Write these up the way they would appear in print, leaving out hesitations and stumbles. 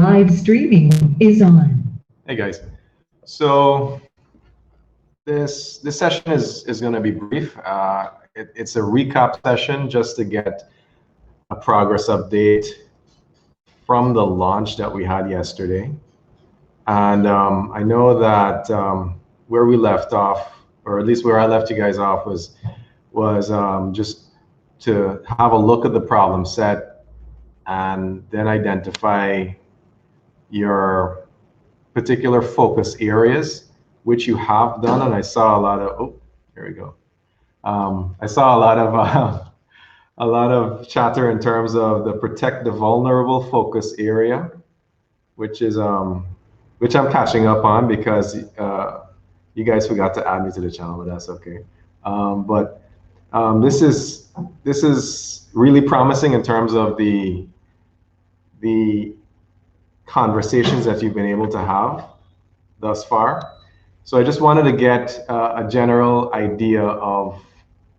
Live streaming is on. Hey guys, so this session is going to be brief. It's a recap session just to get a progress update from the launch that we had yesterday. And I know that where we left off, or at least where I left you guys off, was just to have a look at the problem set and then identify your particular focus areas, which you have done. And I saw a lot of, oh, here we go. I saw a lot of chatter in terms of the protect the vulnerable focus area, which is which I'm catching up on because you guys forgot to add me to the channel, but that's okay. This is really promising in terms of the conversations that you've been able to have thus far. So I just wanted to get a general idea of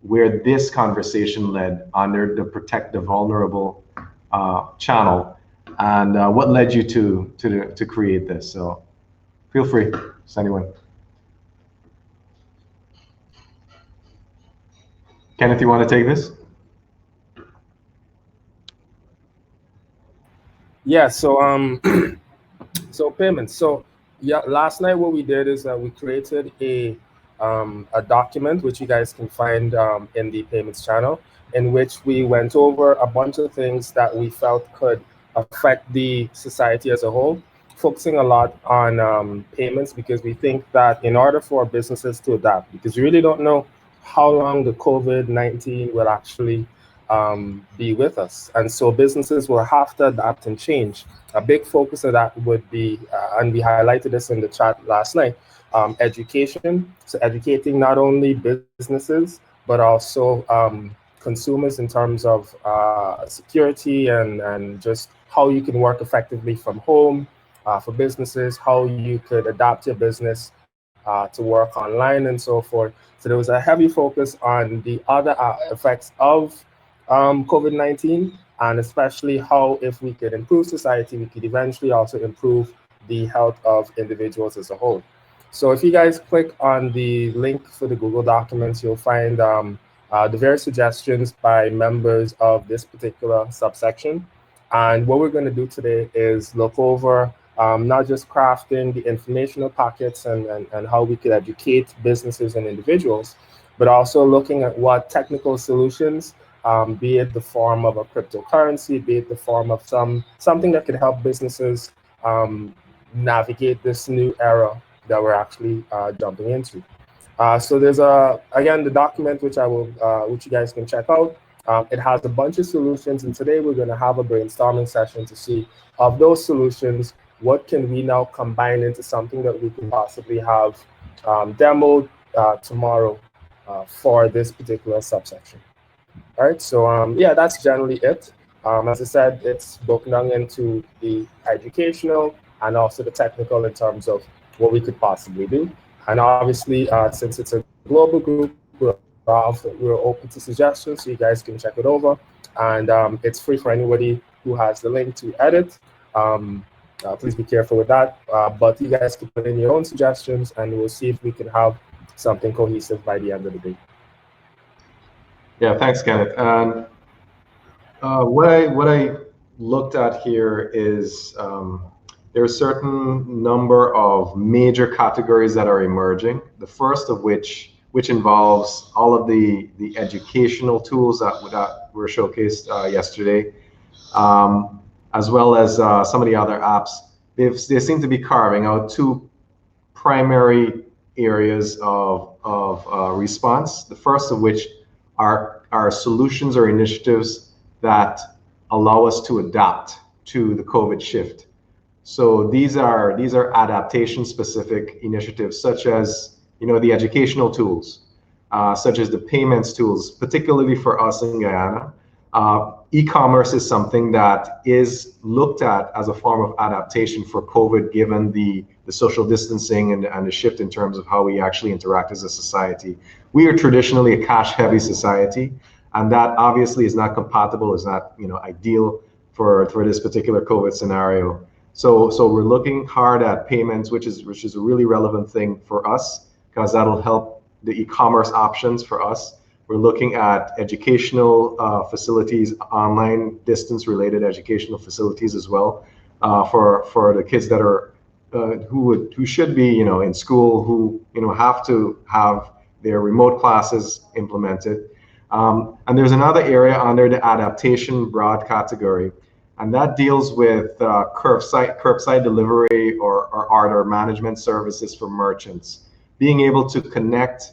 where this conversation led under the Protect the Vulnerable channel, and what led you to create this. So feel free, just anyone. Kenneth, you want to take this? Yeah, so so payments. So yeah, last night what we did is we created a document which you guys can find in the payments channel, in which we went over a bunch of things that we felt could affect the society as a whole, focusing a lot on payments, because we think that in order for businesses to adapt, because you really don't know how long the COVID-19 will actually be with us. And so businesses will have to adapt and change. A big focus of that would be, and we highlighted this in the chat last night, education. So educating not only businesses, but also consumers in terms of security and just how you can work effectively from home for businesses, how you could adapt your business to work online and so forth. So there was a heavy focus on the other effects of COVID-19, and especially how if we could improve society, we could eventually also improve the health of individuals as a whole. So if you guys click on the link for the Google documents, you'll find the various suggestions by members of this particular subsection. And what we're going to do today is look over not just crafting the informational packets and how we could educate businesses and individuals, but also looking at what technical solutions, be it the form of a cryptocurrency, be it the form of something that could help businesses navigate this new era that we're actually jumping into. So there's again, the document which which you guys can check out. It has a bunch of solutions, and today we're going to have a brainstorming session to see of those solutions, what can we now combine into something that we can possibly have demoed tomorrow for this particular subsection. All right, so yeah, that's generally it. As I said, it's broken down into the educational and also the technical in terms of what we could possibly do. And obviously, since it's a global group, we're open to suggestions, so you guys can check it over. And it's free for anybody who has the link to edit. Please be careful with that. But you guys can put in your own suggestions, and we'll see if we can have something cohesive by the end of the day. Yeah, thanks, Kenneth. And what I looked at here is there are a certain number of major categories that are emerging. The first of which involves all of the educational tools that were showcased yesterday, as well as some of the other apps. They seem to be carving out two primary areas of response. The first of which are solutions or initiatives that allow us to adapt to the COVID shift. So these are adaptation specific initiatives, such as the educational tools, such as the payments tools, particularly for us in Guyana. E-commerce is something that is looked at as a form of adaptation for COVID, given the social distancing and the shift in terms of how we actually interact as a society. We are traditionally a cash-heavy society, and that obviously is not compatible, is not ideal for this particular COVID scenario. So we're looking hard at payments, which is a really relevant thing for us because that'll help the e-commerce options for us. We're looking at educational facilities, online distance-related educational facilities as well, for the kids that are who should be in school, who have to have their remote classes implemented. And there's another area under the adaptation broad category, and that deals with curbside delivery or order management services for merchants, being able to connect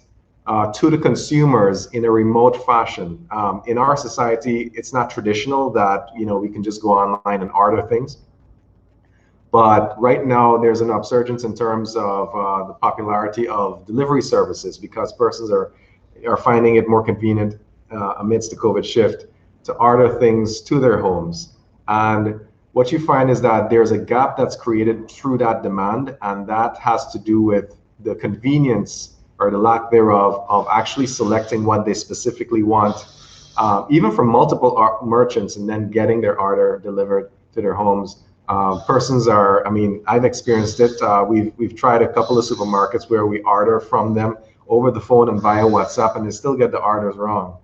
to the consumers in a remote fashion. In our society, it's not traditional that we can just go online and order things. But right now, there's an upsurgence in terms of the popularity of delivery services because persons are finding it more convenient amidst the COVID shift to order things to their homes. And what you find is that there's a gap that's created through that demand, and that has to do with the convenience or the lack thereof of actually selecting what they specifically want, even from multiple merchants, and then getting their order delivered to their homes. Persons are, I've experienced it. We've tried a couple of supermarkets where we order from them over the phone and via WhatsApp, and they still get the orders wrong.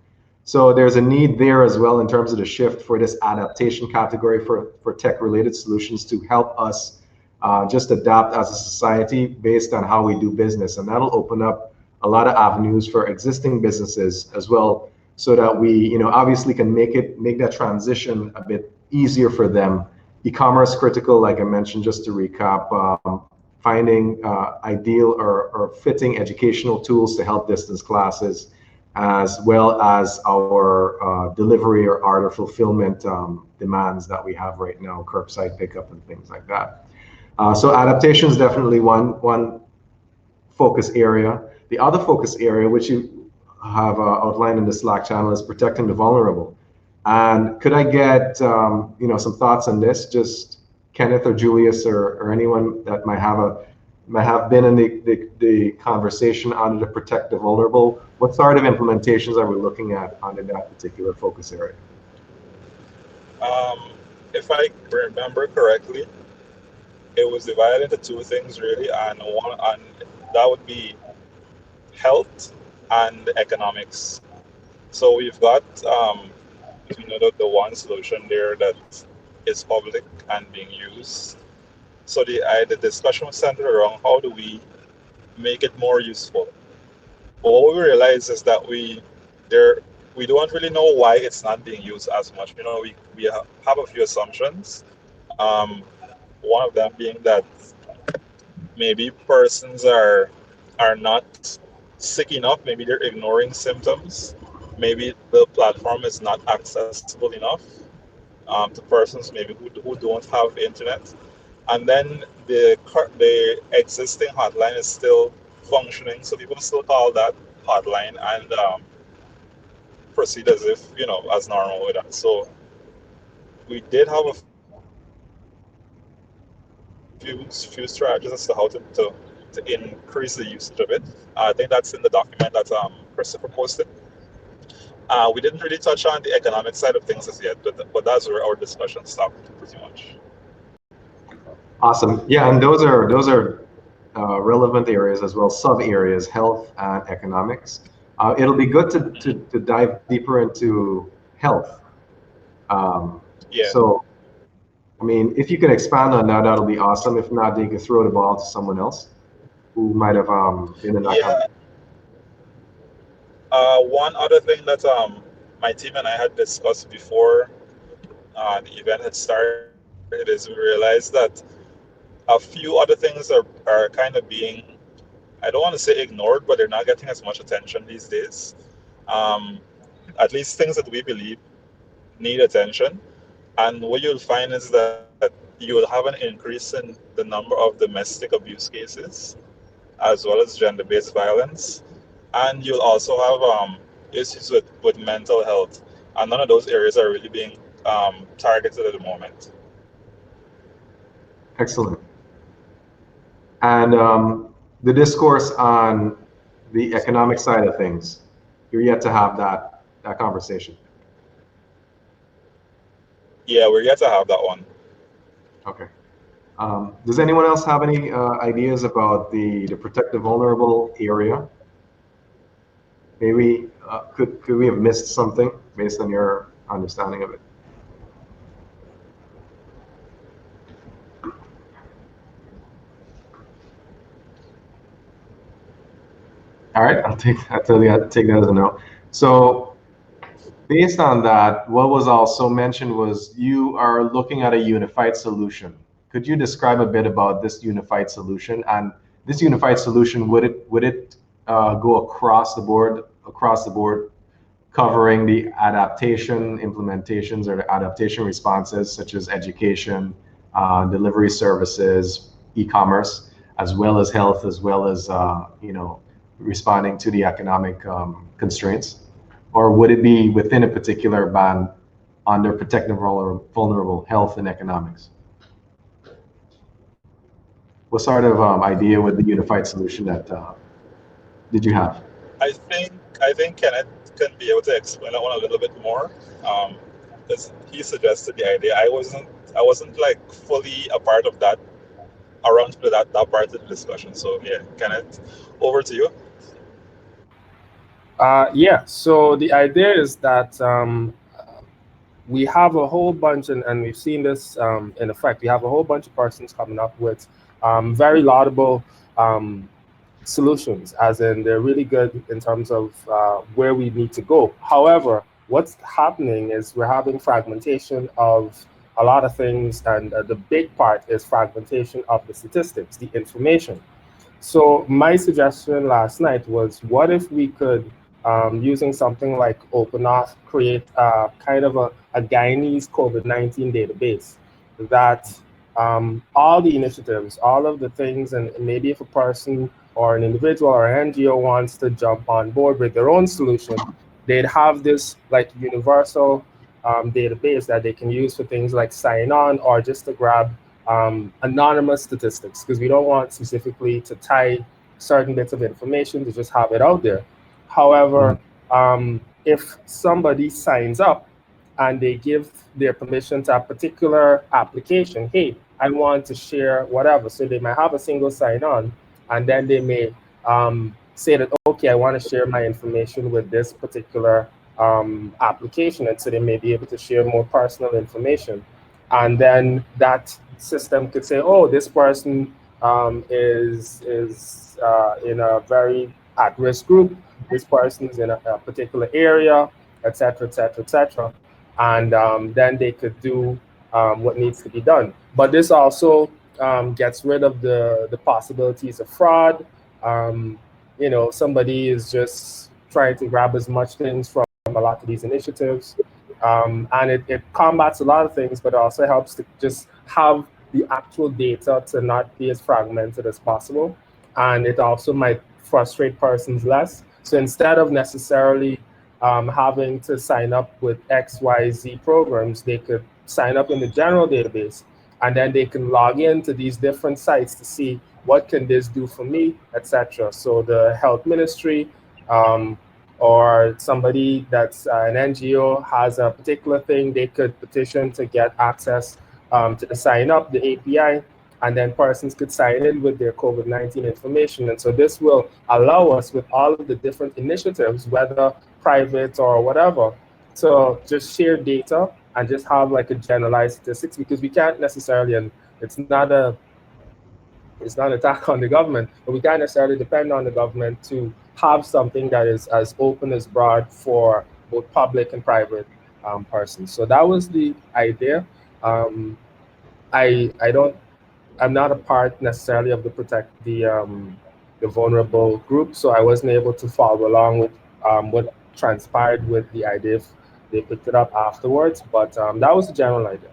So there's a need there as well in terms of the shift for this adaptation category for tech-related solutions to help us just adapt as a society based on how we do business. And that'll open up a lot of avenues for existing businesses as well, so that we obviously can make that transition a bit easier for them. E-commerce critical, like I mentioned, just to recap, finding ideal or fitting educational tools to help distance classes, as well as our delivery or order fulfillment demands that we have right now, curbside pickup and things like that. So adaptation is definitely one focus area. The other focus area, which you have outlined in the Slack channel, is protecting the vulnerable. And could I get some thoughts on this? Just Kenneth or Julius or anyone that might have been in the conversation on to protect the vulnerable. What sort of implementations are we looking at under that particular focus area? If I remember correctly, it was divided into two things really, and that would be health and economics. So we've got the one solution there that is public and being used. So the discussion was centered around how do we make it more useful. But what we realize is that we don't really know why it's not being used as much. We have a few assumptions. One of them being that maybe persons are not sick enough. Maybe they're ignoring symptoms. Maybe the platform is not accessible enough to persons maybe who don't have internet. And then the existing hotline is still functioning, so people still call that hotline and proceed as if as normal with that. So we did have a few strategies as to how to increase the usage of it. I think that's in the document that Christopher posted. We didn't really touch on the economic side of things as yet, but that's where our discussion stopped pretty much. Awesome. Yeah, and those are relevant areas as well, sub areas, health and economics. It'll be good to dive deeper into health. Yeah. So, if you can expand on that, that'll be awesome. If not, then you can throw the ball to someone else who might have been in that. Yeah. One other thing that my team and I had discussed before the event had started is we realized that a few other things are kind of being, I don't want to say ignored, but they're not getting as much attention these days. At least things that we believe need attention. And what you'll find is that you will have an increase in the number of domestic abuse cases, as well as gender-based violence. And you'll also have issues with mental health. And none of those areas are really being targeted at the moment. Excellent. And the discourse on the economic side of things, you're yet to have that conversation. Yeah, we're yet to have that one. Okay. Does anyone else have any ideas about the protected vulnerable area? Maybe could we have missed something based on your understanding of it? All right, I'll take that as a no. So based on that, what was also mentioned was you are looking at a unified solution. Could you describe a bit about this unified solution? And this unified solution, would it go across the board, covering the adaptation implementations or the adaptation responses, such as education, delivery services, e-commerce, as well as health, as well as responding to the economic constraints? Or would it be within a particular band under protecting vulnerable health and economics? What sort of idea with the unified solution that did you have? I think Kenneth can be able to explain that one a little bit more, because he suggested the idea. I wasn't like fully a part of that, around to that part of the discussion. So yeah, Kenneth, over to you. Yeah, so the idea is that we have a whole bunch, and we've seen this in effect, we have a whole bunch of persons coming up with very laudable solutions, as in they're really good in terms of where we need to go. However, what's happening is we're having fragmentation of a lot of things, and the big part is fragmentation of the statistics, the information. So my suggestion last night was, what if we could, using something like OpenAuth, create kind of a Guyanese COVID-19 database that all the initiatives, all of the things, and maybe if a person or an individual or an NGO wants to jump on board with their own solution, they'd have this like universal database that they can use for things like sign on, or just to grab anonymous statistics, because we don't want specifically to tie certain bits of information, to just have it out there. However, if somebody signs up and they give their permission to a particular application, hey, I want to share whatever. So they might have a single sign-on, and then they may say that, okay, I want to share my information with this particular application. And so they may be able to share more personal information. And then that system could say, oh, this person is in a very at-risk group. This person is in a particular area, et cetera, et cetera, et cetera. And then they could do what needs to be done. But this also gets rid of the possibilities of fraud. Somebody is just trying to grab as much things from a lot of these initiatives. And it combats a lot of things, but it also helps to just have the actual data to not be as fragmented as possible. And it also might frustrate persons less. So instead of necessarily having to sign up with XYZ programs, they could sign up in the general database, and then they can log into these different sites to see what can this do for me, etc. So the health ministry or somebody that's an NGO has a particular thing, they could petition to get access to sign up the API, and then persons could sign in with their COVID-19 information. And so this will allow us, with all of the different initiatives, whether private or whatever, to just share data and just have like a generalized statistics, because we can't necessarily, and it's not an attack on the government, but we can't necessarily depend on the government to have something that is as open as broad for both public and private persons. So that was the idea. I'm not a part necessarily of the vulnerable group, so I wasn't able to follow along with what transpired with the idea if they picked it up afterwards. But that was the general idea.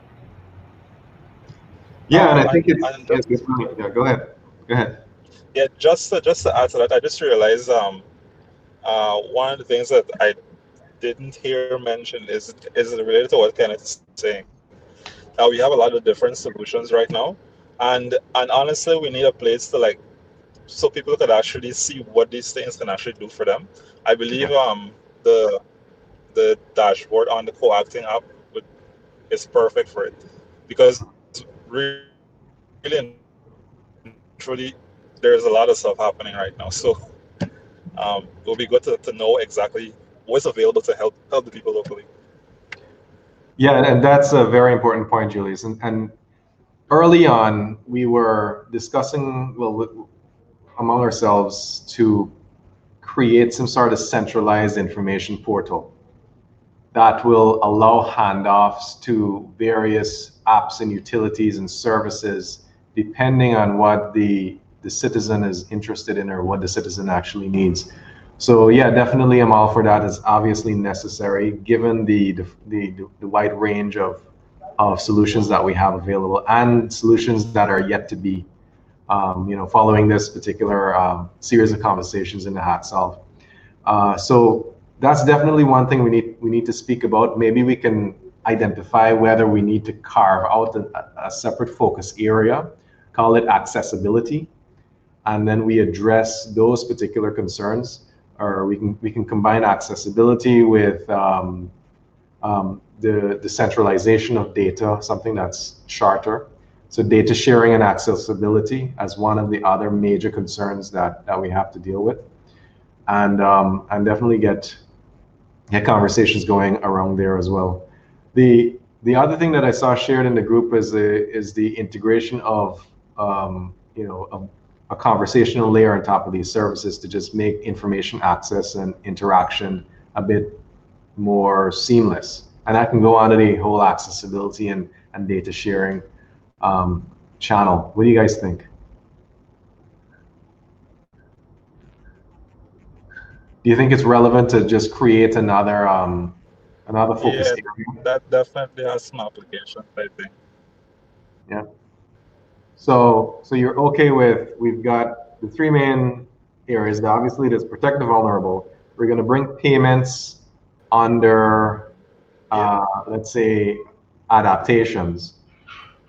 Yeah, and I think it's yeah. Go ahead. Yeah, just to add to that, I just realized one of the things that I didn't hear mentioned is related to what Kenneth is saying. Now we have a lot of different solutions right now, and honestly, we need a place to so people could actually see what these things can actually do for them. I believe the dashboard on the co-acting app is perfect for it, because really and truly, there's a lot of stuff happening right now. So it'll be good to know exactly what's available to help the people locally. Yeah, and that's a very important point, Julius. And early on, we were discussing, well, among ourselves to create some sort of centralized information portal that will allow handoffs to various apps and utilities and services depending on what the citizen is interested in or what the citizen actually needs. So yeah, definitely I'm all for that. It's obviously necessary given the wide range of solutions that we have available and solutions that are yet to be following this particular series of conversations in the hot solve. So that's definitely one thing we need to speak about. Maybe we can identify whether we need to carve out a separate focus area, call it accessibility, and then we address those particular concerns. Or we can combine accessibility with the centralization of data, something that's shorter. So data sharing and accessibility as one of the other major concerns that we have to deal with, and definitely get conversations going around there as well. The other thing that I saw shared in the group is the integration of a conversational layer on top of these services to just make information access and interaction a bit more seamless. And that can go on to the whole accessibility and data sharing channel. What do you guys think? Do you think it's relevant to just create another focus area? That definitely has some applications, I think. Yeah. So you're okay with, we've got the three main areas. Obviously, there's protect the vulnerable. We're going to bring payments under, let's say, adaptations,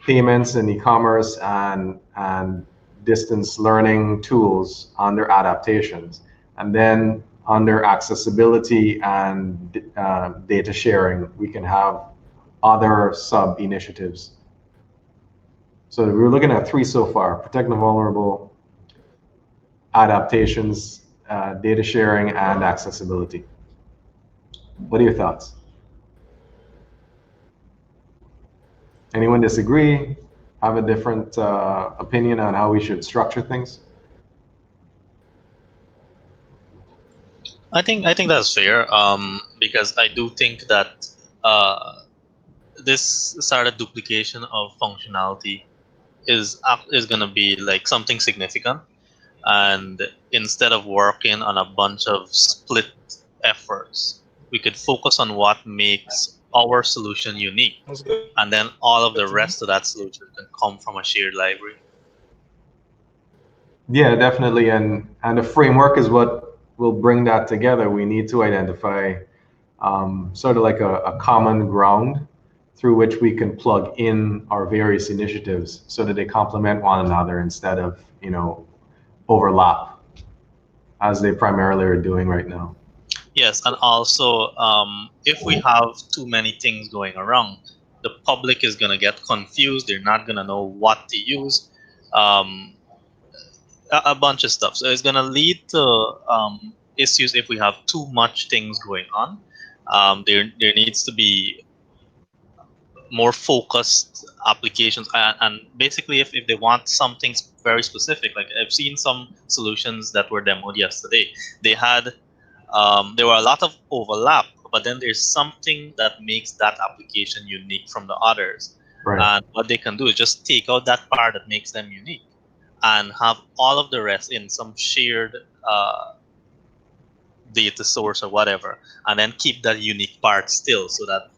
payments and e-commerce and distance learning tools under adaptations, and then under accessibility and data sharing, we can have other sub initiatives. So we're looking at three so far: protect the vulnerable, adaptations, data sharing, and accessibility. What are your thoughts? Anyone disagree? Have a different opinion on how we should structure things? I think that's fair. Because I do think that this sort of duplication of functionality is going to be like something significant, and instead of working on a bunch of split efforts, we could focus on what makes our solution unique, and then all of the rest of that solution can come from a shared library. Yeah, definitely, and the framework is what will bring that together. We need to identify sort of like a common ground through which we can plug in our various initiatives so that they complement one another instead of overlap as they primarily are doing right now. Yes, and also if we have too many things going around, the public is going to get confused. They're not going to know what to use. A bunch of stuff. So it's going to lead to issues if we have too much things going on. There needs to be more focused applications, and basically if they want something very specific, like I've seen some solutions that were demoed yesterday, they had there were a lot of overlap, but then there's something that makes that application unique from the others. Right. And what they can do is just take out that part that makes them unique and have all of the rest in some shared data source or whatever, and then keep that unique part still, so that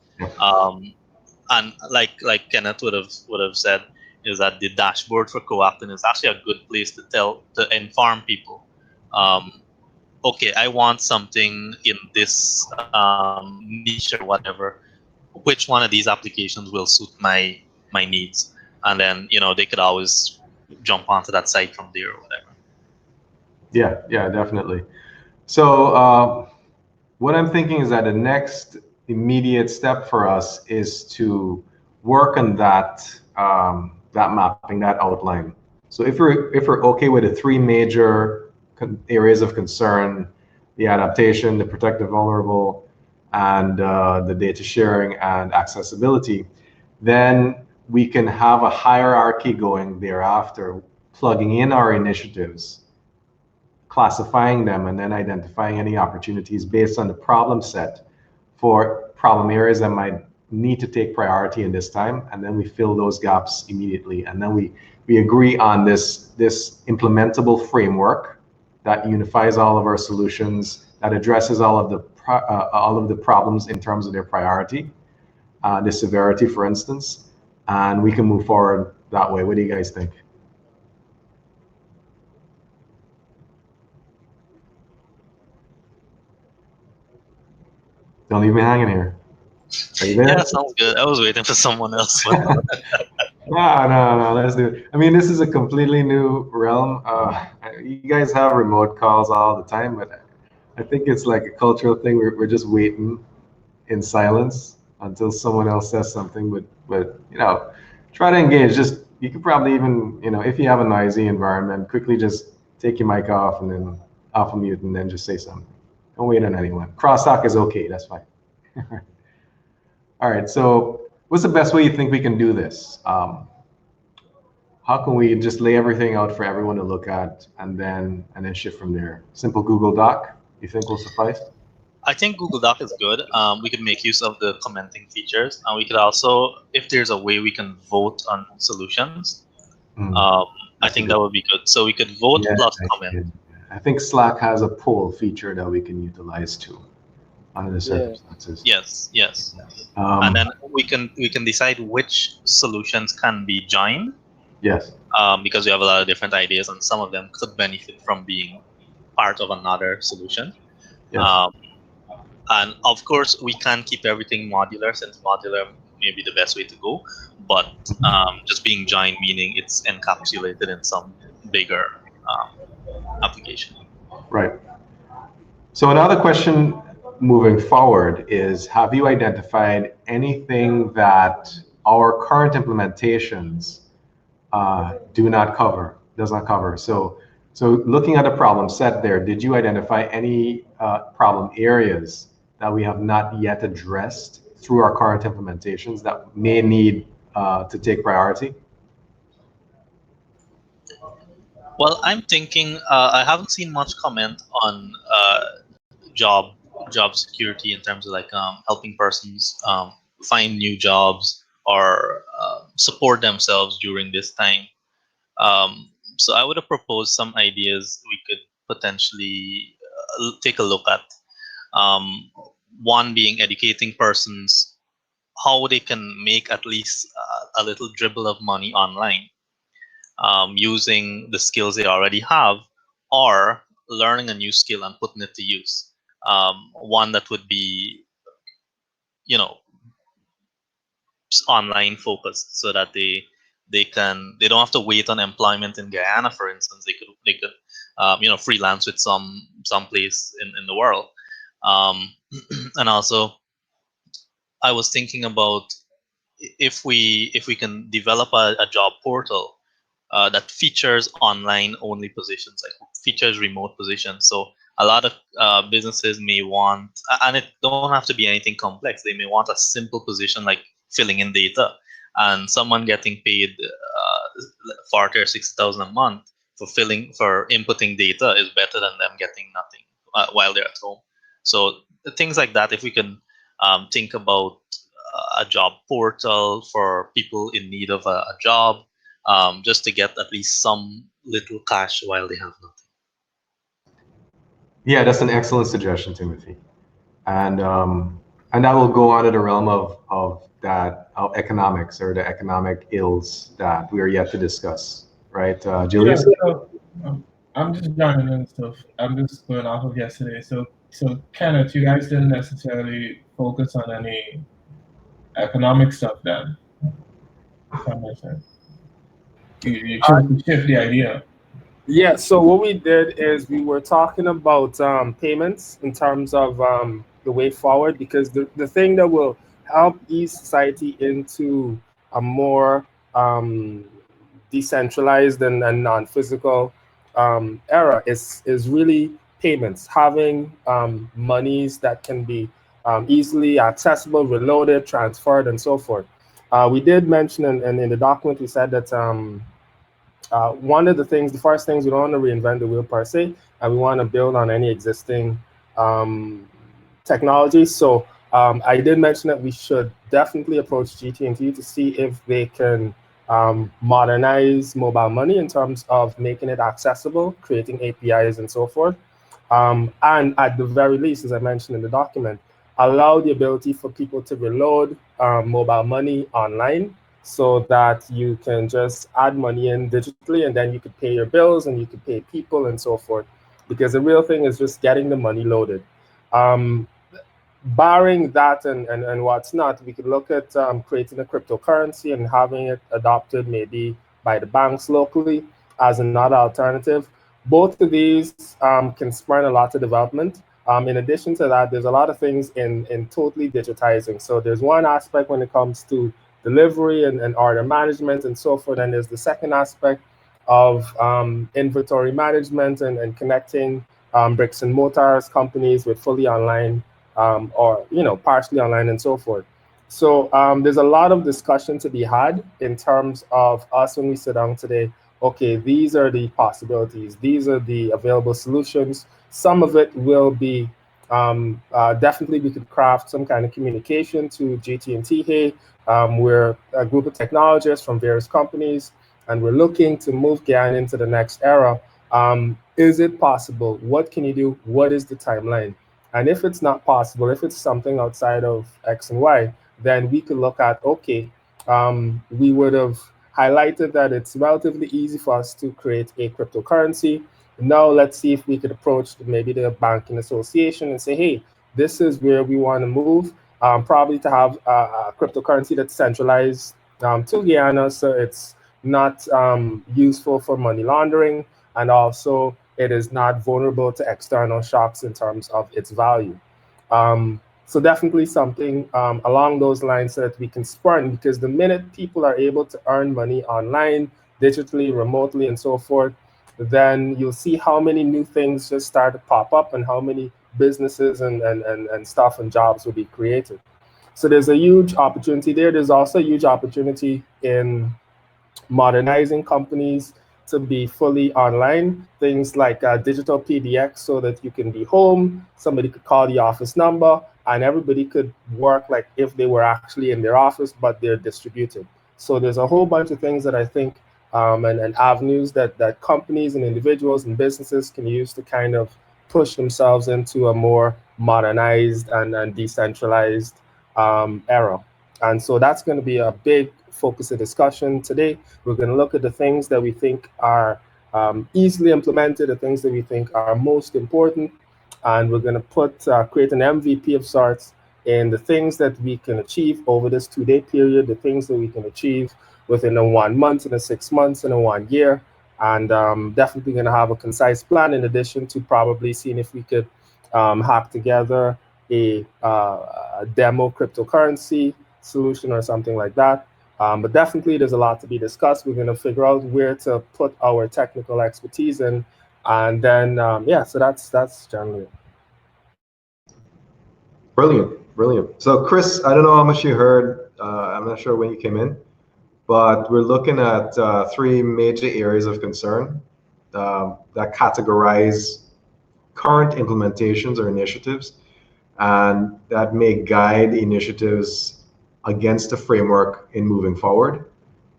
and like Kenneth would have said, is that the dashboard for co-opting is actually a good place to inform people. Okay, I want something in this niche or whatever. Which one of these applications will suit my needs? And then they could always jump onto that site from there or whatever. Yeah, definitely. So what I'm thinking is that the next immediate step for us is to work on that that mapping, that outline. So if we're okay with the three major areas of concern, the adaptation, the protect the vulnerable, and the data sharing and accessibility, then we can have a hierarchy going thereafter, plugging in our initiatives, classifying them, and then identifying any opportunities based on the problem set for problem areas that might need to take priority in this time, and then we fill those gaps immediately, and then we agree on this implementable framework that unifies all of our solutions, that addresses all of the problems in terms of their priority, the severity, for instance, and we can move forward that way. What do you guys think? Don't leave me hanging here. Are you there? Yeah, sounds good. I was waiting for someone else. No, let's do it. I mean, this is a completely new realm. You guys have remote calls all the time, but I think it's like a cultural thing. We're just waiting in silence until someone else says something. But try to engage. Just you could probably even if you have a noisy environment, quickly just take your mic off and then off of mute and then just say something. Don't wait on anyone. Crosstalk is okay. That's fine. All right. So what's the best way you think we can do this? How can we just lay everything out for everyone to look at and then shift from there? Simple Google Doc, you think will suffice? I think Google Doc is good. We could make use of the commenting features, and we could also, if there's a way we can vote on solutions, I think that would be good. So we could vote plus comment. I think Slack has a poll feature that we can utilize too, under the circumstances. Yes. And then we can decide which solutions can be joined. Yes. Because we have a lot of different ideas, and some of them could benefit from being part of another solution. Yes. And of course, we can keep everything modular, since modular may be the best way to go. But just being joined, meaning it's encapsulated in some bigger application. Right. So another question moving forward is, have you identified anything that our current implementations does not cover? So looking at a problem set there, did you identify any problem areas that we have not yet addressed through our current implementations that may need to take priority? Well, I'm thinking I haven't seen much comment on job security in terms of like helping persons find new jobs or support themselves during this time. So I would have proposed some ideas we could potentially take a look at. One being educating persons how they can make at least a little dribble of money online, using the skills they already have, or learning a new skill and putting it to use. One that would be, online focused, so that they don't have to wait on employment in Guyana, for instance. They could freelance with some place in the world. And also, I was thinking about if we can develop a job portal that features online only positions, like features remote positions. So a lot of businesses may want, and it don't have to be anything complex. They may want a simple position like filling in data, and someone getting paid $40,000 or $60,000 a month for inputting data is better than them getting nothing while they're at home. So things like that, if we can think about a job portal for people in need of a job, just to get at least some little cash while they have nothing. Yeah, that's an excellent suggestion, Timothy, and that will go on to the realm of economics, or the economic ills that we are yet to discuss, right, Julius? Yeah, so, I'm just joining in stuff. I'm just going off of yesterday. So Kenneth, you guys didn't necessarily focus on any economic stuff then, if that makes sense. You chose to shift the idea. Yeah, so what we did is we were talking about payments in terms of the way forward, because the thing that will help ease society into a more decentralized and non-physical era is really payments, having monies that can be easily accessible, reloaded, transferred, and so forth. We did mention in the document, we said that one of the things, the first things, we don't want to reinvent the wheel per se, and we want to build on any existing technology. So I did mention that we should definitely approach GT&T to see if they can modernize mobile money in terms of making it accessible, creating APIs and so forth. And at the very least, as I mentioned in the document, allow the ability for people to reload mobile money online so that you can just add money in digitally, and then you could pay your bills and you could pay people and so forth. Because the real thing is just getting the money loaded. Barring that and what's not, we could look at creating a cryptocurrency and having it adopted maybe by the banks locally as another alternative. Both of these can spur a lot of development. In addition to that, there's a lot of things in totally digitizing. So there's one aspect when it comes to delivery and order management and so forth. And there's the second aspect of inventory management and connecting bricks and mortars companies with fully online or partially online and so forth. So there's a lot of discussion to be had in terms of us when we sit down today. Okay, these are the possibilities. These are the available solutions. Some of it will be definitely we could craft some kind of communication to GT&T. Hey, we're a group of technologists from various companies, and we're looking to move Guyana into the next era. Is it possible? What can you do? What is the timeline? And if it's not possible, if it's something outside of X and Y, then we could look at, okay, we would have highlighted that it's relatively easy for us to create a cryptocurrency. Now let's see if we could approach maybe the banking association and say, hey, this is where we want to move, probably to have a cryptocurrency that's centralized to Guyana, so it's not useful for money laundering, and also it is not vulnerable to external shocks in terms of its value. So definitely something along those lines so that we can spur, because the minute people are able to earn money online, digitally, remotely, and so forth, then you'll see how many new things just start to pop up and how many businesses and stuff and jobs will be created. So there's a huge opportunity there. There's also a huge opportunity in modernizing companies to be fully online, things like digital PBX, so that you can be home, somebody could call the office number, and everybody could work like if they were actually in their office, but they're distributed. So there's a whole bunch of things that I think and avenues that companies and individuals and businesses can use to kind of push themselves into a more modernized and decentralized era. And so that's going to be a big focus of discussion today. We're going to look at the things that we think are easily implemented, the things that we think are most important, and we're going to create an MVP of sorts in the things that we can achieve over this 2-day period, the things that we can achieve within a 1 month and a 6 months and a 1 year, and definitely going to have a concise plan in addition to probably seeing if we could hack together a demo cryptocurrency solution or something like that. But definitely there's a lot to be discussed. We're going to figure out where to put our technical expertise in, and then yeah, so that's generally it. Brilliant. So Chris, I don't know how much you heard. I'm not sure when you came in, but we're looking at 3 major areas of concern that categorize current implementations or initiatives, and that may guide initiatives against the framework in moving forward.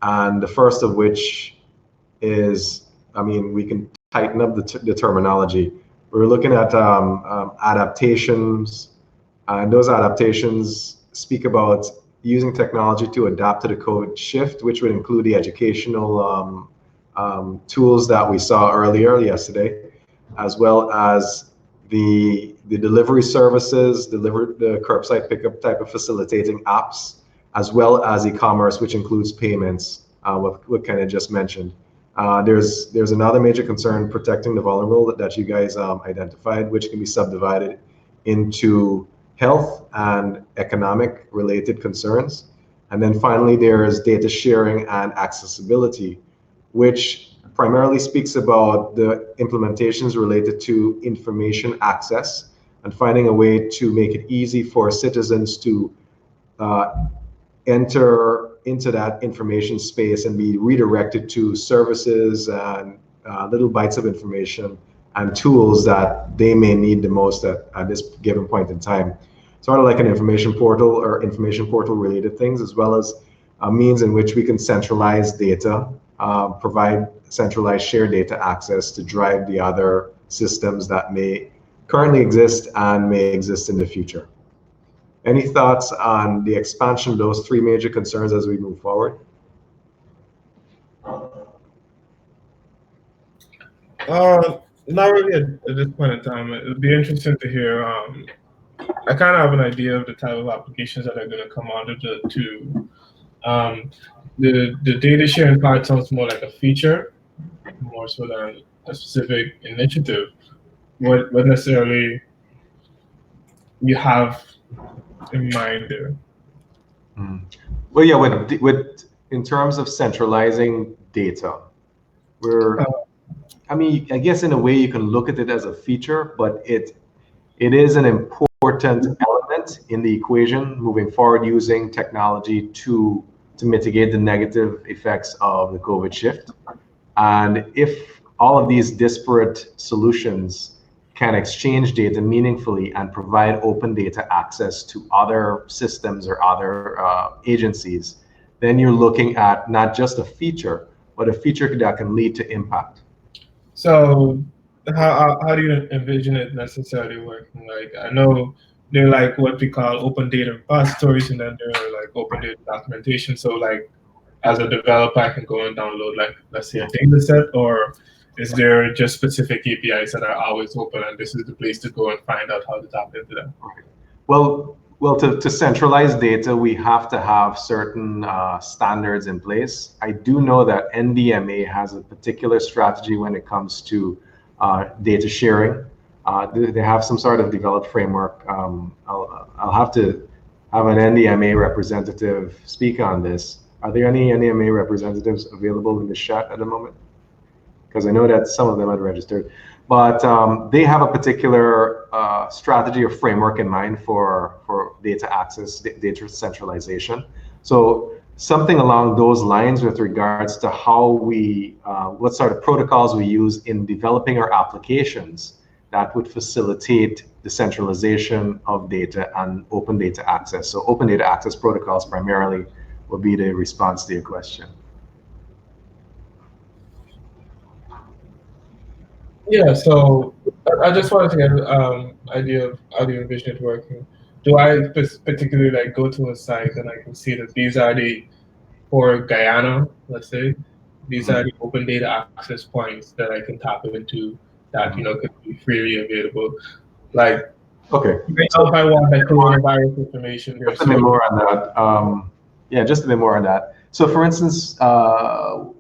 And the first of which is, I mean, we can tighten up the terminology. We're looking at adaptations, and those adaptations speak about using technology to adapt to the COVID shift, which would include the educational tools that we saw earlier yesterday, as well as the delivery services, the curbside pickup type of facilitating apps, as well as e-commerce, which includes payments, what kind of just mentioned. There's another major concern, protecting the vulnerable, that you guys identified, which can be subdivided into health and economic related concerns. And then finally, there is data sharing and accessibility, which primarily speaks about the implementations related to information access and finding a way to make it easy for citizens to enter into that information space and be redirected to services and little bites of information and tools that they may need the most at this given point in time. Sort of like an information portal or information portal related things, as well as a means in which we can centralize data, provide centralized shared data access to drive the other systems that may currently exist and may exist in the future. Any thoughts on the expansion of those three major concerns as we move forward? Not really at this point in time. It would be interesting to hear. I kind of have an idea of the type of applications that are going to come out of the two. The data sharing part sounds more like a feature, more so than a specific initiative. What necessarily you have in mind there? Well, yeah, with in terms of centralizing data, I mean, I guess in a way you can look at it as a feature, but it is an important element in the equation moving forward, using technology to mitigate the negative effects of the COVID shift. And if all of these disparate solutions can exchange data meaningfully and provide open data access to other systems or other agencies, then you're looking at not just a feature, but a feature that can lead to impact. So how do you envision it necessarily working? Like, I know they're like what we call open data repositories, and then there are like open data documentation. So like, as a developer, I can go and download, like, let's say a data set, or is there just specific APIs that are always open and this is the place to go and find out how to tap into them? Well, to centralize data, we have to have certain standards in place. I do know that NDMA has a particular strategy when it comes to data sharing. They have some sort of developed framework. I'll have to have an NDMA representative speak on this. Are there any NDMA representatives available in the chat at the moment? Because I know that some of them had registered, but they have a particular strategy or framework in mind for data access, data centralization. So something along those lines with regards to how we, what sort of protocols we use in developing our applications that would facilitate the centralization of data and open data access. So open data access protocols primarily will be the response to your question. Yeah, so I just wanted to get an idea of how you envision it working. Do I particularly like go to a site and I can see that these are for Guyana, let's say, these are the open data access points that I can tap into that, could be freely available. Like, okay. If I want that coronavirus information, just a bit more on that. Yeah, just a bit more on that. So for instance,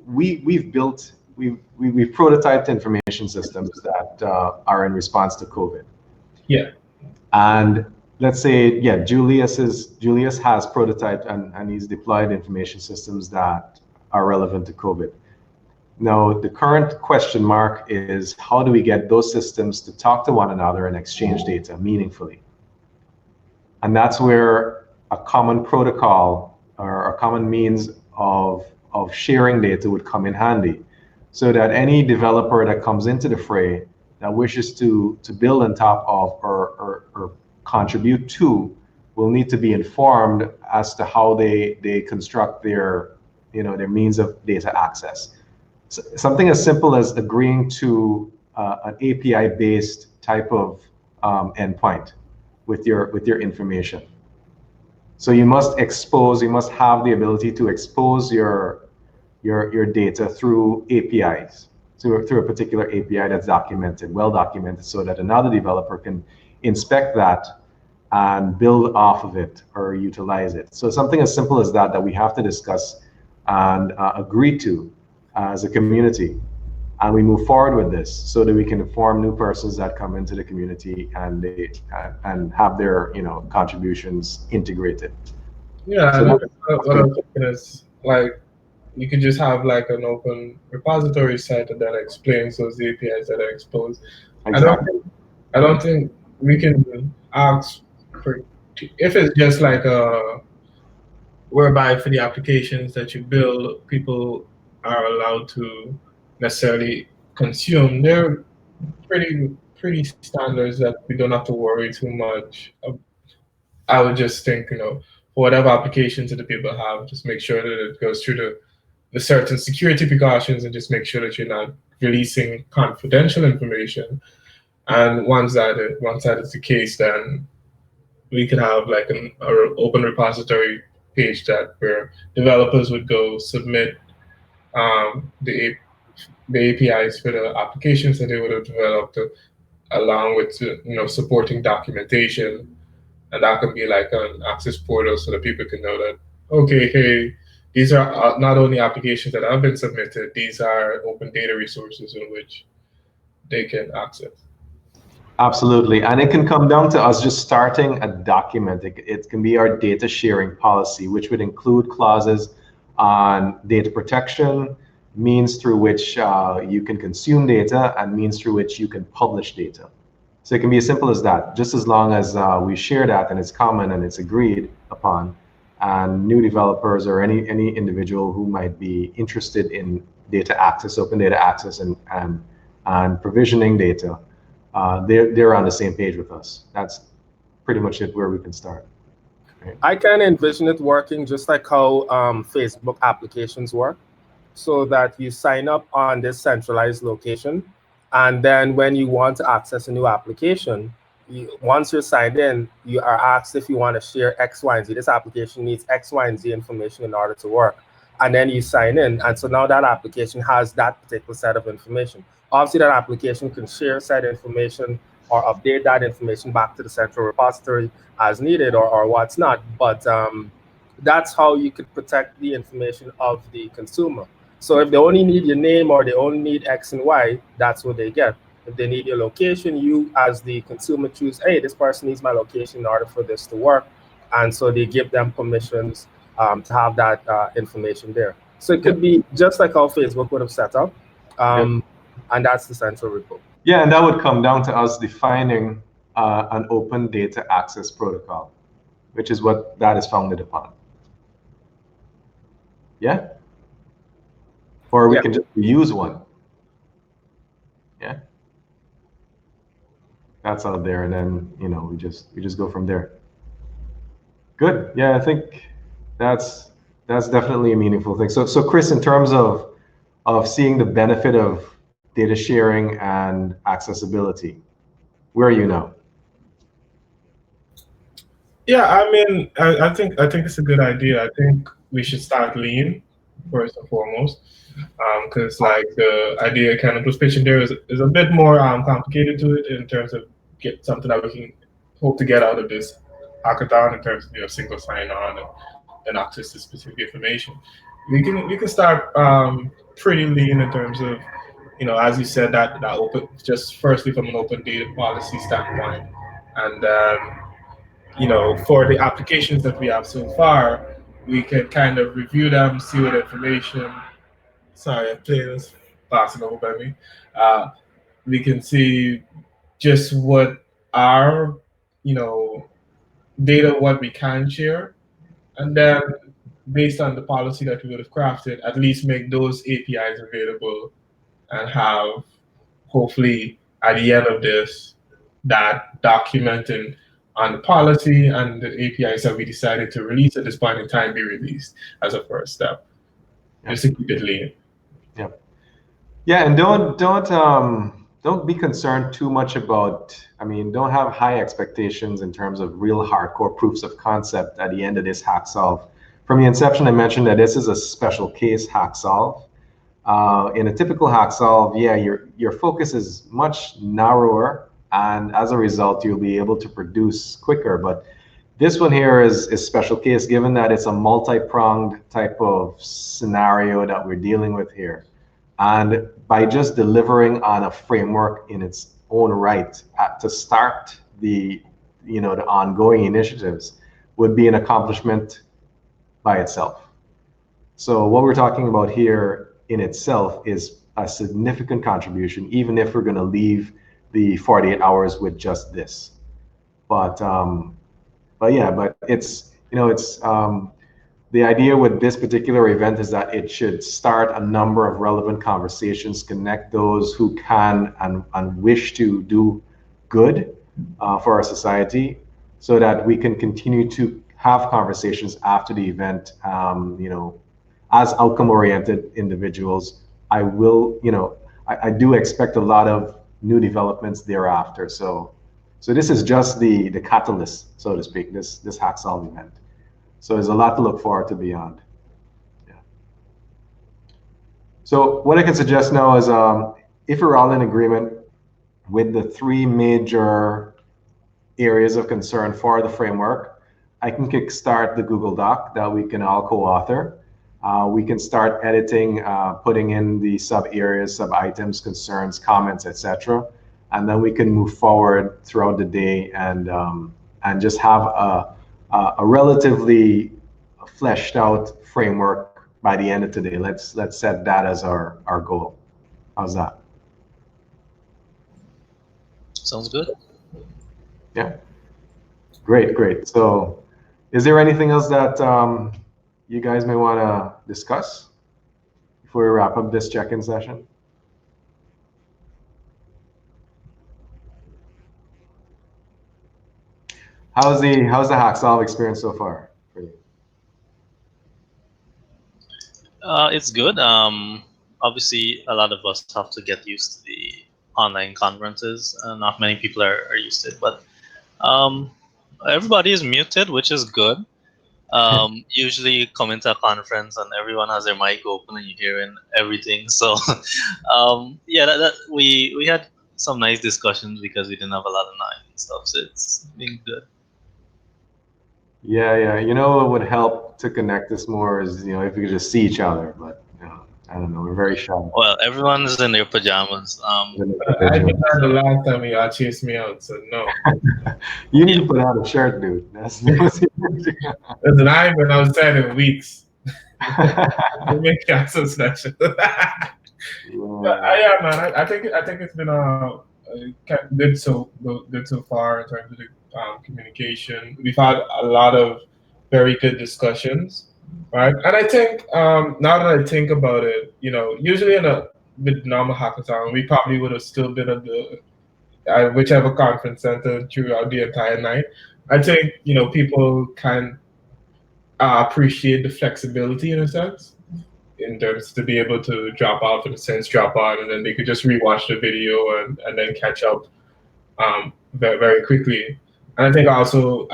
we've prototyped information systems that are in response to COVID. Yeah. And let's say, yeah, Julius has prototyped and he's deployed information systems that are relevant to COVID. Now, the current question mark is how do we get those systems to talk to one another and exchange data meaningfully? And that's where a common protocol or a common means of sharing data would come in handy, so that any developer that comes into the fray that wishes to build on top of or contribute to will need to be informed as to how they construct their means of data access. So something as simple as agreeing to an API-based type of endpoint with your information. So you must have the ability to expose your data through APIs, through a particular API that's well documented, so that another developer can inspect that and build off of it or utilize it. So something as simple as that we have to discuss and agree to as a community, and we move forward with this so that we can inform new persons that come into the community and have their contributions integrated. Yeah, So and what- what I'm thinking is like you could just have like an open repository site that explains those APIs that are exposed. exactly. I don't think we can ask for if it's just like a whereby for the applications that you build, people are allowed to necessarily consume. They're pretty standards that we don't have to worry too much. I would just think, for whatever applications that the people have, just make sure that it goes through the certain security precautions and just make sure that you're not releasing confidential information. And once that is the case, then we could have like an open repository page that where developers would go submit the APIs for the applications that they would have developed, along with supporting documentation, and that could be like an access portal so that people can know that okay, hey, these are not only applications that have been submitted; these are open data resources in which they can access. Absolutely. And it can come down to us just starting a document. It can be our data sharing policy, which would include clauses on data protection, means through which you can consume data, and means through which you can publish data. So it can be as simple as that, just as long as we share that and it's common and it's agreed upon. And new developers or any individual who might be interested in data access, open data access, and provisioning data, they're on the same page with us. That's pretty much it where we can start. Right? I can envision it working just like how Facebook applications work, so that you sign up on this centralized location, and then when you want to access a new application, once you're signed in, you are asked if you want to share X, Y, and Z. This application needs X, Y, and Z information in order to work. And then you sign in, and so now that application has that particular set of information. Obviously, that application can share said information or update that information back to the central repository as needed, or what's not. But that's how you could protect the information of the consumer. So if they only need your name or they only need X and Y, that's what they get. If they need your location, you as the consumer choose, hey, this person needs my location in order for this to work. And so they give them permissions to have that information there. So it could be just like how Facebook would have set up. And that's the central repo. Yeah, and that would come down to us defining an open data access protocol, which is what that is founded upon. Yeah? Or we can just use one. Yeah. That's out there, and then we just go from there. Good. Yeah, I think that's definitely a meaningful thing. So Chris, in terms of seeing the benefit of data sharing and accessibility, where are you now? Yeah, I mean, I think it's a good idea. I think we should start lean first and foremost, because like the idea kind of was pitching there is a bit more complicated to it in terms of get something that we can hope to get out of this hackathon in terms of single sign-on and access to specific information. We can start pretty lean in terms of as you said that open, just firstly from an open data policy standpoint, and for the applications that we have so far, we can kind of review them, see what information. Sorry, a plane is passing over by me. We can see just what our, data, what we can share, and then based on the policy that we would have crafted, at least make those APIs available and have, hopefully, at the end of this, that documenting on the policy and the APIs that we decided to release at this point in time be released as a first step. Just to keep it lean. Yep. Yeah, and don't be concerned too much about, don't have high expectations in terms of real hardcore proofs of concept at the end of this hack solve. From the inception, I mentioned that this is a special case hack solve. In a typical hack solve, yeah, your focus is much narrower, and as a result, you'll be able to produce quicker. But this one here is special case, given that it's a multi-pronged type of scenario that we're dealing with here. And by just delivering on a framework in its own right to start the ongoing initiatives would be an accomplishment by itself. So what we're talking about here in itself is a significant contribution, even if we're going to leave the 48 hours with just this. But it's, it's the idea with this particular event is that it should start a number of relevant conversations, connect those who can and wish to do good for our society, so that we can continue to have conversations after the event. As outcome-oriented individuals, I do expect a lot of new developments thereafter. So this is just the catalyst, so to speak, this Hacksolve event. So there's a lot to look forward to beyond. Yeah. So what I can suggest now is, if we're all in agreement with the three major areas of concern for the framework, I can kickstart the Google Doc that we can all co-author. We can start editing, putting in the sub-areas, sub-items, concerns, comments, etc. And then we can move forward throughout the day and just have a relatively fleshed out framework by the end of today. Let's set that as our goal. How's that? Sounds good. Yeah. Great. So is there anything else that you guys may want to discuss before we wrap up this check-in session? How's the Hacksolve experience so far for you? It's good. Obviously, a lot of us have to get used to the online conferences. Not many people are used to it, but everybody is muted, which is good. Usually you come into a conference and everyone has their mic open and you're hearing everything. So yeah, we had some nice discussions because we didn't have a lot of noise and stuff. So it's been good. Yeah. What would help to connect us more is, if we could just see each other, but I don't know, we're very shy. Well, everyone's in their pajamas. I did that the last time you chased me out, so no. You need to put out a shirt, dude. Listen, I ain't been outside in weeks. You make cancel session. But yeah, man, I think it's been good so far in terms of the communication. We've had a lot of very good discussions, right? And I think now that I think about it, usually with normal hackathon, we probably would have still been at the whichever conference center throughout the entire night. I think people can appreciate the flexibility in a sense, in terms to be able to drop off, in a sense, drop on, and then they could just rewatch the video and then catch up very, very quickly. And I think also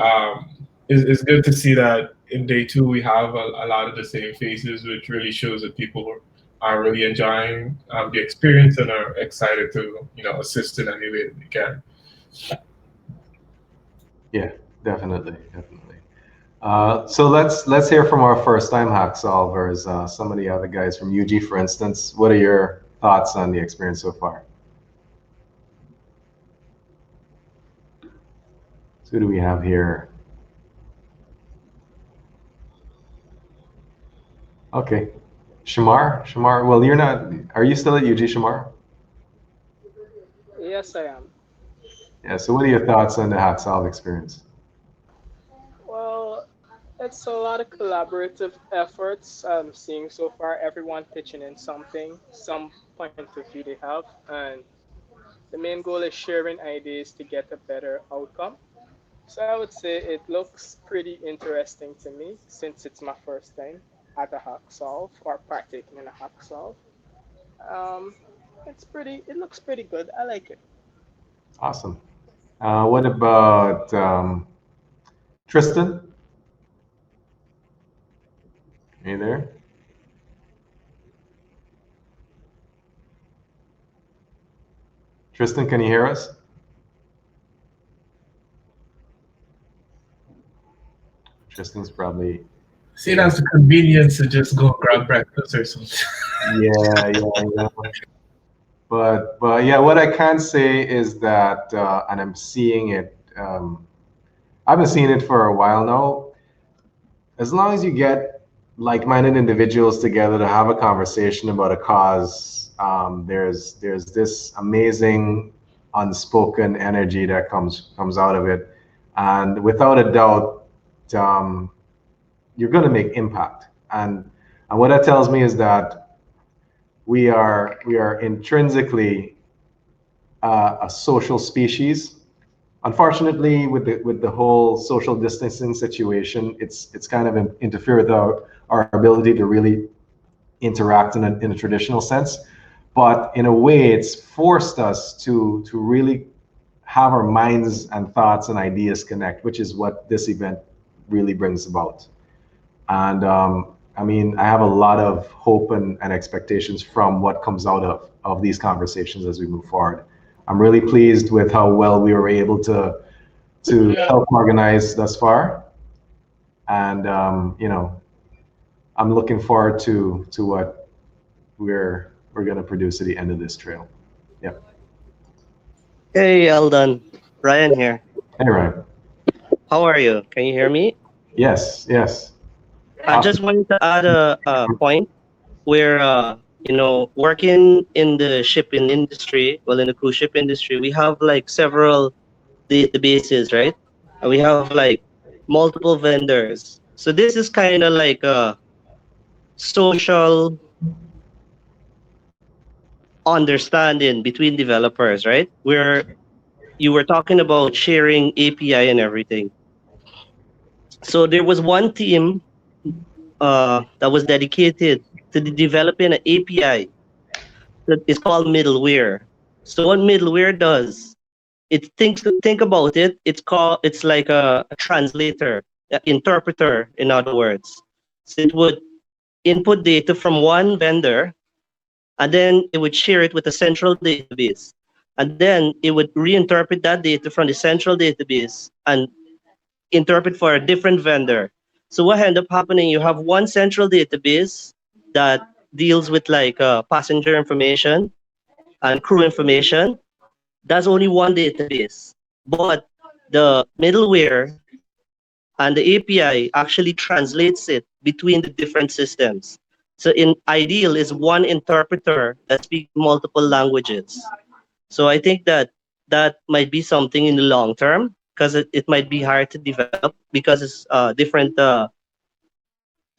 it's good to see that in day two we have a lot of the same faces, which really shows that people are really enjoying the experience and are excited to assist in any way that they can. Yeah, definitely. So let's hear from our first-time hack solvers. Some of the other guys from UG, for instance. What are your thoughts on the experience so far? So who do we have here? Okay, Shamar. Well, you're not. Are you still at UG, Shamar? Yes, I am. Yeah. So what are your thoughts on the hack solve experience? Well, it's a lot of collaborative efforts I'm seeing so far. Everyone pitching in something, some point of view they have, and the main goal is sharing ideas to get a better outcome. So I would say it looks pretty interesting to me since it's my first time at a hack solve or partaking in a hack solve. Um, it looks pretty good. I like it. Awesome. What about Tristan? Are you there? Tristan, can you hear us? Tristan's probably... See, that's the convenience to just go grab breakfast or something. Yeah. But yeah, what I can say is that, and I'm seeing it, I've been seeing it for a while now. As long as you get like-minded individuals together to have a conversation about a cause. There's this amazing unspoken energy that comes out of it, and without a doubt, you're going to make impact. And what that tells me is that we are intrinsically a social species. Unfortunately, with the whole social distancing situation, it's kind of interfered with our ability to really interact in a traditional sense. But in a way, it's forced us to really have our minds and thoughts and ideas connect, which is what this event really brings about. And I mean, I have a lot of hope and expectations from what comes out of these conversations as we move forward. I'm really pleased with how well we were able to help organize thus far. And you know, I'm looking forward to what we're going to produce at the end of this trail. Yep. Hey, Eldon. Ryan here. Hey, Ryan. How are you? Can you hear me? Yes, yes. I just wanted to add a point where, working in the shipping industry, well, in the cruise ship industry, we have like several databases, right? And we have like multiple vendors. So this is kind of like a social understanding between developers, right? Where you were talking about sharing API and everything. So there was one team that was dedicated to developing an API that is called middleware. So what middleware does, think about it. It's like a translator, interpreter, in other words. So it would input data from one vendor, and then it would share it with a central database. And then it would reinterpret that data from the central database and interpret for a different vendor. So what ended up happening, you have one central database that deals with like passenger information and crew information. That's only one database. But the middleware and the API actually translates it between the different systems. So in ideal is one interpreter that speaks multiple languages. So I think that might be something in the long term, because it might be hard to develop because it's different,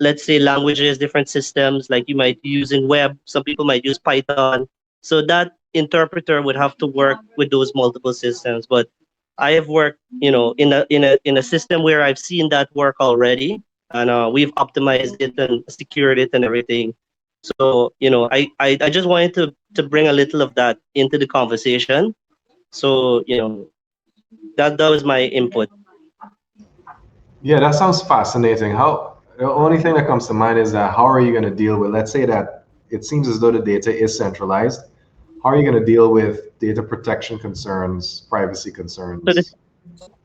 let's say, languages, different systems. Like you might be using web, some people might use Python. So that interpreter would have to work with those multiple systems. But I have worked, in a system where I've seen that work already, and we've optimized it and secured it and everything. So I just wanted to bring a little of that into the conversation. So that was my input. Yeah, that sounds fascinating. The only thing that comes to mind is that how are you going to deal with, let's say that it seems as though the data is centralized. How are you going to deal with data protection concerns, privacy concerns?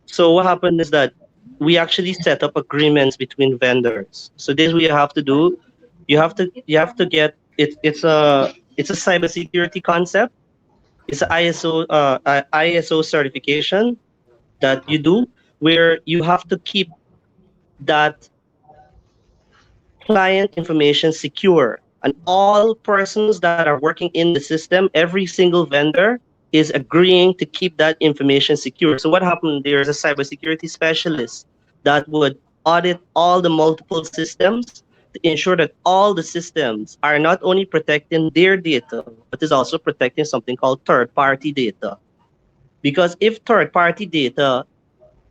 So what happened is that we actually set up agreements between vendors. So this is what you have to do. You have to get it. It's a cybersecurity concept. It's an ISO certification that you do, where you have to keep that client information secure, and all persons that are working in the system, every single vendor is agreeing to keep that information secure. So what happened, there's a cybersecurity specialist that would audit all the multiple systems to ensure that all the systems are not only protecting their data, but is also protecting something called third-party data. Because if third-party data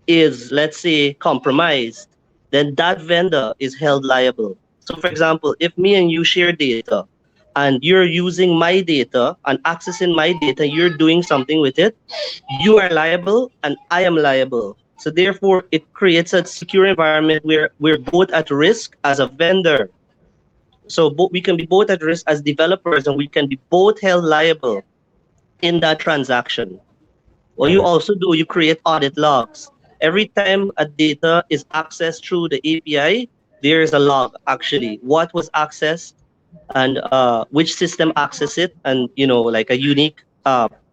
is, let's say, compromised, then that vendor is held liable. So for example, if me and you share data and you're using my data and accessing my data, you're doing something with it, you are liable and I am liable. So therefore, it creates a secure environment where we're both at risk as a vendor. So we can be both at risk as developers, and we can be both held liable in that transaction. What you also do, you create audit logs. Every time a data is accessed through the API, there is a log, actually, what was accessed and which system accessed it, and like a unique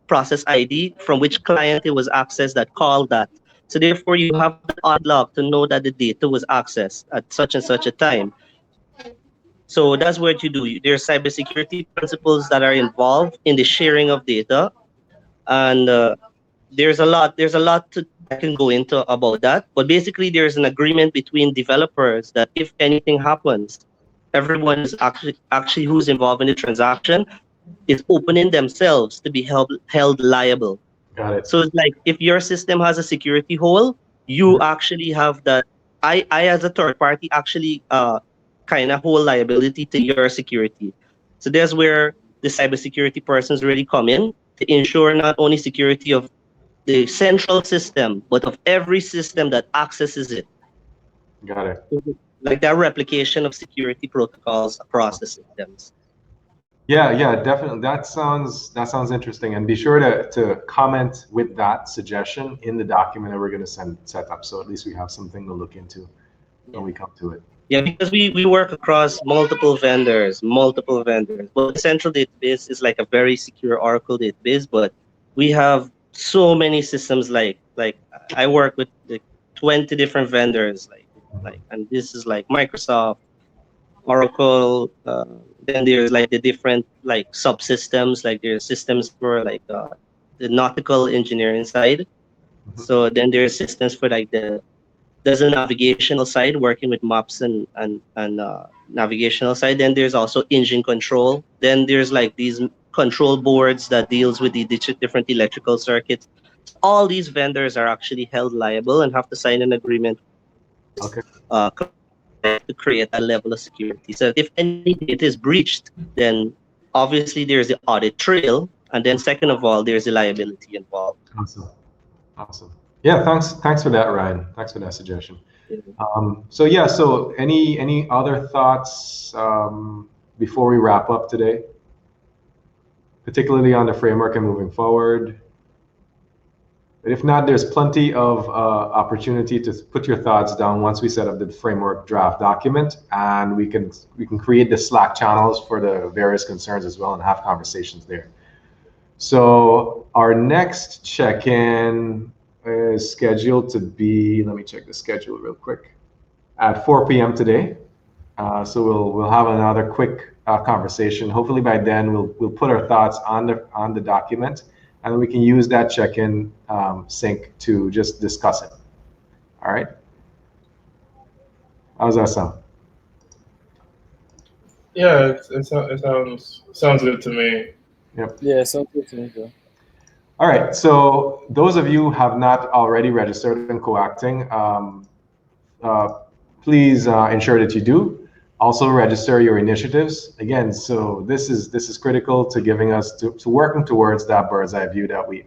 process ID from which client it was accessed that called that. So therefore, you have the audit log to know that the data was accessed at such and such a time. So that's what you do. There's cybersecurity principles that are involved in the sharing of data, and there's a lot I can go into about that. But basically, there's an agreement between developers that if anything happens, everyone is actually who's involved in the transaction is opening themselves to be held liable. Got it. So it's like if your system has a security hole, you actually have that. I as a third party actually kind of hold liability to your security. So that's where the cybersecurity persons really come in to ensure not only security of the central system, but of every system that accesses it. Got it. Like that replication of security protocols across the systems. Yeah, definitely. That sounds interesting. And be sure to comment with that suggestion in the document that we're going to set up. So at least we have something to look into when we come to it. Yeah, because we work across multiple vendors. But the central database is like a very secure Oracle database, but we have so many systems like I work with like 20 different vendors and this is like Microsoft, Oracle, then there's like the different like subsystems, like there's systems for like the nautical engineering side. So then there's systems for like there's a navigational side working with maps and navigational side. Then there's also engine control. Then there's like these control boards that deals with the different electrical circuits. All these vendors are actually held liable and have to sign an agreement. Okay. To create a level of security. So if any data is breached, then obviously there's the audit trail, and then second of all, there's the liability involved. Awesome. Yeah, thanks for that, Ryan. Thanks for that suggestion. So any other thoughts before we wrap up today, particularly on the framework and moving forward? But if not, there's plenty of opportunity to put your thoughts down once we set up the framework draft document, and we can create the Slack channels for the various concerns as well and have conversations there. So our next check-in is scheduled to be, let me check the schedule real quick, at 4 p.m. today. So we'll have another quick conversation. Hopefully by then we'll put our thoughts on the document, and then we can use that check-in sync to just discuss it. All right. How's that sound? Yeah, it sounds good to me. Yep. Yeah, sounds good to me, bro. All right. So those of you who have not already registered in Coacting, please ensure that you do. Also register your initiatives. Again, so this is critical to giving us to working towards that bird's eye view that we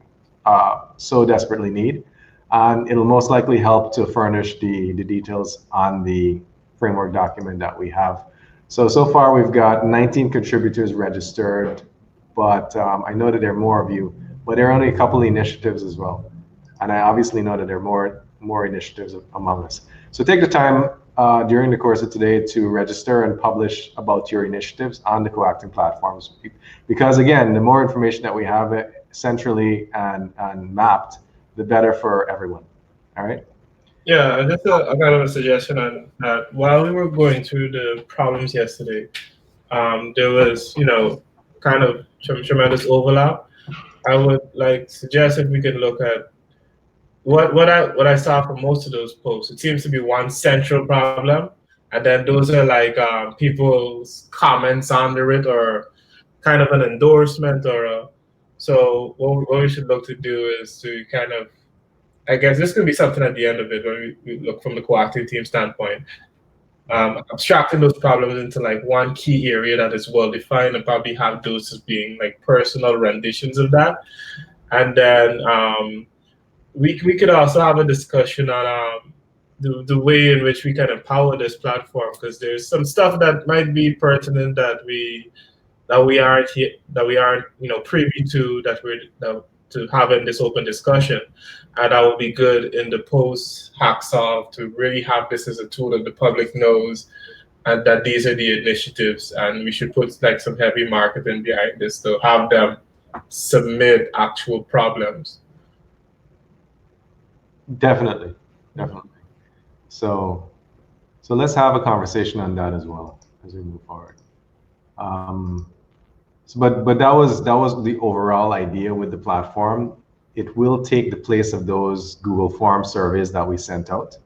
so desperately need. And it'll most likely help to furnish the details on the framework document that we have. So far we've got 19 contributors registered, but I know that there are more of you, but there are only a couple of initiatives as well. And I obviously know that there are more initiatives among us. So take the time during the course of today to register and publish about your initiatives on the Coacting platforms. Because again, the more information that we have centrally and mapped, the better for everyone. All right? Yeah, just a kind of a suggestion on that. While we were going through the problems yesterday, there was, kind of tremendous overlap. I would like suggest if we could look at what I saw from most of those posts. It seems to be one central problem, and then those are like people's comments under it, or kind of an endorsement, so what we should look to do is to kind of, I guess this could be something at the end of it when we look from the Coacting team standpoint, abstracting those problems into like one key area that is well defined, and probably have those as being like personal renditions of that, and then we could also have a discussion on the way in which we can empower this platform, because there's some stuff that might be pertinent that we aren't privy to, to have in this open discussion, and that would be good in the post Hacksolve to really have this as a tool that the public knows, and that these are the initiatives, and we should put like some heavy marketing behind this to have them submit actual problems. Definitely. So let's have a conversation on that as well. as we move forward. But that was the overall idea with the platform. It will take the place of those Google Form surveys that we sent out.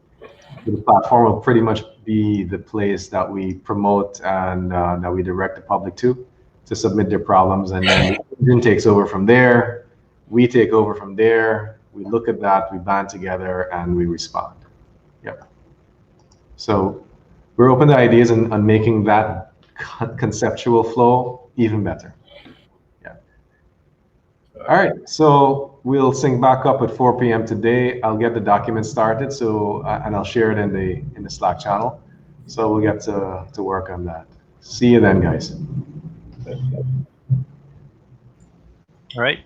The platform will pretty much be the place that we promote and that we direct the public to submit their problems, and then the engine takes over from there. We take over from there. We look at that, we band together, and we respond. Yep. So we're open to ideas on making that conceptual flow even better. Yeah. All right. So we'll sync back up at 4 p.m. today. I'll get the document started. So and I'll share it in the Slack channel. So we'll get to work on that. See you then, guys. All right.